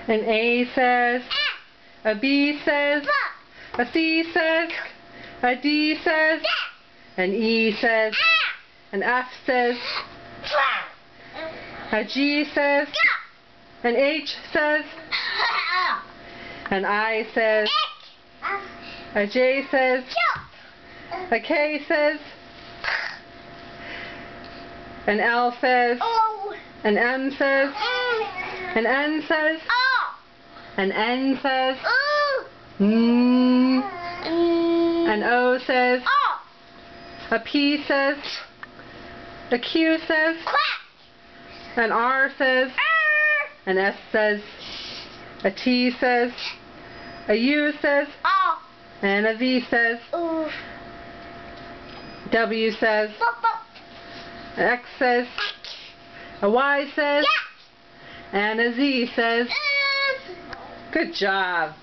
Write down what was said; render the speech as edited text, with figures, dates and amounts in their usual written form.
An A says, a B says, a C says, a D says, an E says, an F says, a G says, an H says, an I says, a J says, a K says, an L says, an M says, an N says, an N says, an O says, a P says, a Q says, an R says, an S says, a T says, a U says, and a V says, W says, an X says, a Y says, and a Z says. Good job.